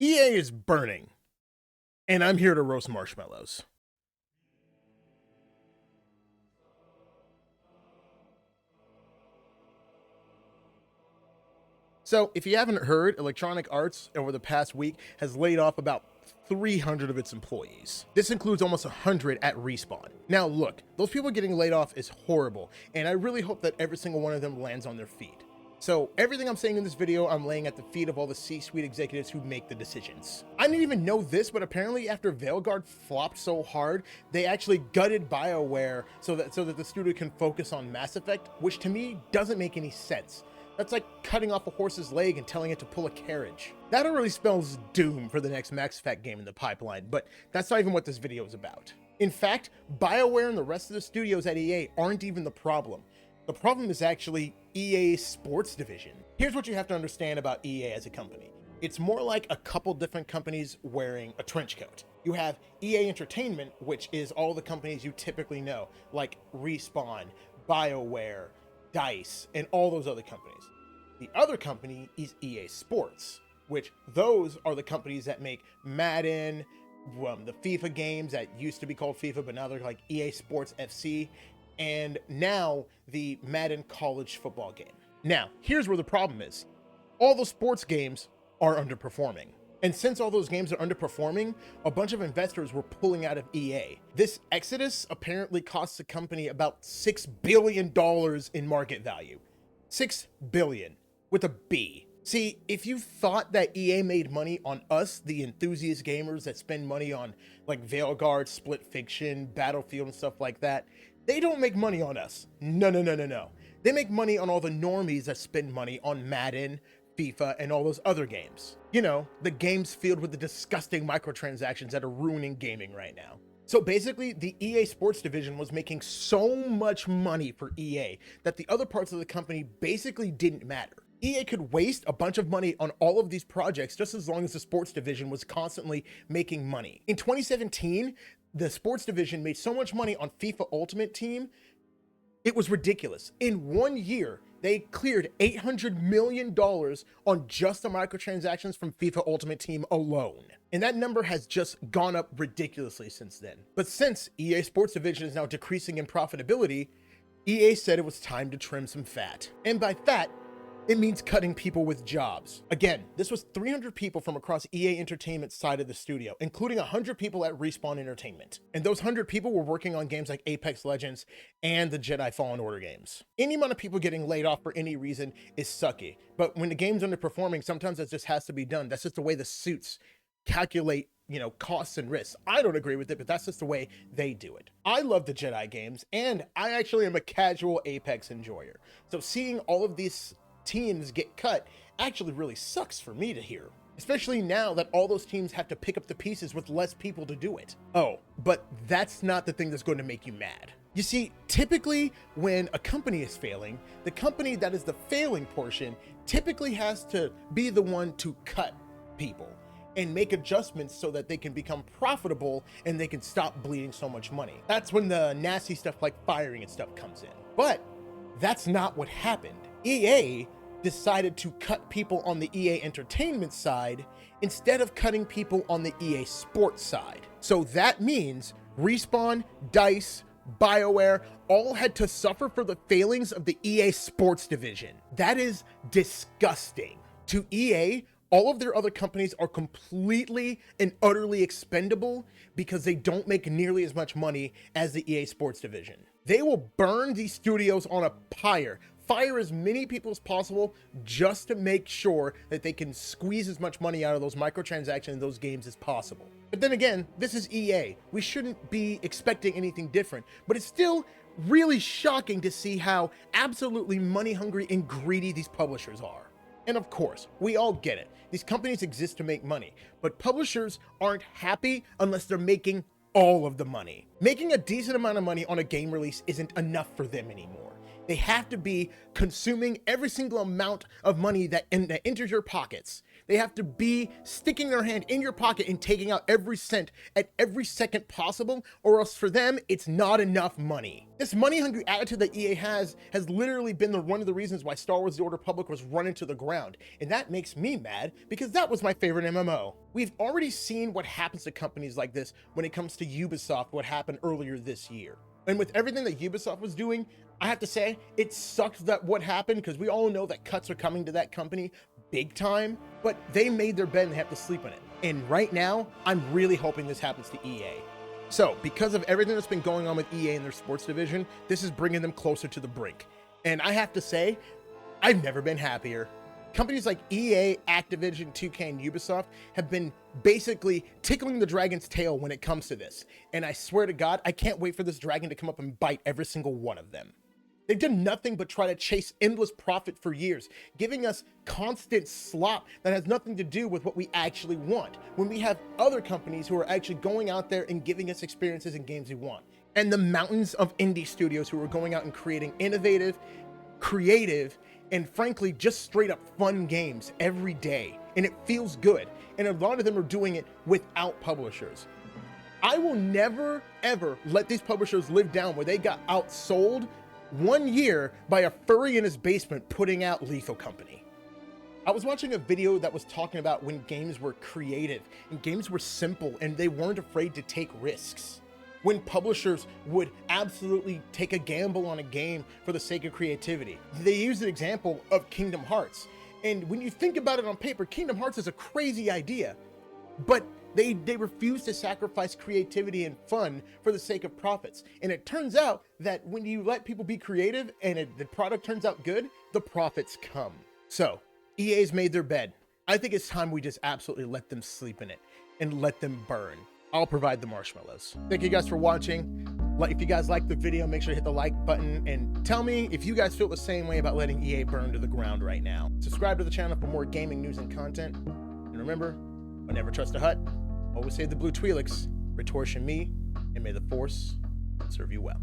EA is burning, and I'm here to roast marshmallows. So, if you haven't heard, Electronic Arts over the past week has laid off about 300 of its employees. This includes almost 100 at Respawn. Now look, those people getting laid off is horrible, and I really hope that every single one of them lands on their feet. So everything I'm saying in this video, I'm laying at the feet of all the C-suite executives who make the decisions. I didn't even know this, but apparently after Veilguard flopped so hard, they actually gutted BioWare so that the studio can focus on Mass Effect, which to me doesn't make any sense. That's like cutting off a horse's leg and telling it to pull a carriage. That already spells doom for the next Mass Effect game in the pipeline, but that's not even what this video is about. In fact, BioWare and the rest of the studios at EA aren't even the problem. The problem is actually EA's sports division. Here's what you have to understand about EA as a company. It's more like a couple different companies wearing a trench coat. You have EA Entertainment, which is all the companies you typically know, like Respawn, BioWare, DICE, and all those other companies. The other company is EA Sports, which those are the companies that make Madden, the FIFA games that used to be called FIFA, but now they're like EA Sports FC, and now the Madden college football game. Now, here's where the problem is. All those sports games are underperforming. And since all those games are underperforming, a bunch of investors were pulling out of EA. This exodus apparently costs the company about $6 billion in market value. $6 billion with a B. See, if you thought that EA made money on us, the enthusiast gamers that spend money on like Veilguard, Split Fiction, Battlefield, and stuff like that, they don't make money on us. No. They make money on all the normies that spend money on Madden, FIFA, and all those other games. You know, the games filled with the disgusting microtransactions that are ruining gaming right now. So basically, the EA Sports division was making so much money for EA that the other parts of the company basically didn't matter. EA could waste a bunch of money on all of these projects just as long as the sports division was constantly making money. In 2017, the sports division made so much money on FIFA Ultimate Team, it was ridiculous. In 1 year, they cleared $800 million on just the microtransactions from FIFA Ultimate Team alone. And that number has just gone up ridiculously since then. But since EA Sports Division is now decreasing in profitability, EA said it was time to trim some fat. And by fat, it means cutting people with jobs. Again, this was 300 people from across EA Entertainment's side of the studio, including 100 people at Respawn Entertainment. And those 100 people were working on games like Apex Legends and the Jedi Fallen Order games. Any amount of people getting laid off for any reason is sucky. But when the game's underperforming, sometimes that just has to be done. That's just the way the suits calculate, costs and risks. I don't agree with it, but that's just the way they do it. I love the Jedi games, and I actually am a casual Apex enjoyer. So seeing all of these teams get cut actually really sucks for me to hear, especially now that all those teams have to pick up the pieces with less people to do it. Oh, but that's not the thing that's going to make you mad. You see, typically when a company is failing, the company that is the failing portion typically has to be the one to cut people and make adjustments so that they can become profitable and they can stop bleeding so much money. That's when the nasty stuff like firing and stuff comes in. But that's not what happened. EA decided to cut people on the EA Entertainment side instead of cutting people on the EA Sports side. So that means Respawn, DICE, BioWare all had to suffer for the failings of the EA Sports division. That is disgusting. To EA, all of their other companies are completely and utterly expendable because they don't make nearly as much money as the EA Sports division. They will burn these studios on a pyre, fire as many people as possible just to make sure that they can squeeze as much money out of those microtransactions in those games as possible. But then again, this is EA. We shouldn't be expecting anything different, but it's still really shocking to see how absolutely money hungry and greedy these publishers are. And of course, we all get it. These companies exist to make money, but publishers aren't happy unless they're making all of the money. Making a decent amount of money on a game release isn't enough for them anymore. They have to be consuming every single amount of money that enters your pockets. They have to be sticking their hand in your pocket and taking out every cent at every second possible, or else for them, it's not enough money. This money-hungry attitude that EA has literally been one of the reasons why Star Wars: The Old Republic was run into the ground. And that makes me mad because that was my favorite MMO. We've already seen what happens to companies like this when it comes to Ubisoft, what happened earlier this year. And with everything that Ubisoft was doing, I have to say, it sucked that what happened, because we all know that cuts are coming to that company big time, but they made their bed and they have to sleep in it. And right now, I'm really hoping this happens to EA. So, because of everything that's been going on with EA and their sports division, this is bringing them closer to the brink. And I have to say, I've never been happier. Companies like EA, Activision, 2K, and Ubisoft have been basically tickling the dragon's tail when it comes to this. And I swear to God, I can't wait for this dragon to come up and bite every single one of them. They've done nothing but try to chase endless profit for years, giving us constant slop that has nothing to do with what we actually want, when we have other companies who are actually going out there and giving us experiences and games we want. And the mountains of indie studios who are going out and creating innovative, creative, and frankly, just straight up fun games every day. And it feels good. And a lot of them are doing it without publishers. I will never, ever let these publishers live down where they got outsold 1 year by a furry in his basement putting out Lethal Company. I was watching a video that was talking about when games were creative and games were simple and they weren't afraid to take risks. When publishers would absolutely take a gamble on a game for the sake of creativity. They used an example of Kingdom Hearts. And when you think about it on paper, Kingdom Hearts is a crazy idea, but they refuse to sacrifice creativity and fun for the sake of profits. And it turns out that when you let people be creative and the product turns out good, the profits come. So EA's made their bed. I think it's time we just absolutely let them sleep in it and let them burn. I'll provide the marshmallows. Thank you guys for watching. If you guys liked the video, make sure to hit the like button and tell me if you guys feel the same way about letting EA burn to the ground right now. Subscribe to the channel for more gaming news and content. And remember, never trust a hut. Always save the blue Twi'leks, Retortion me, and may the Force serve you well.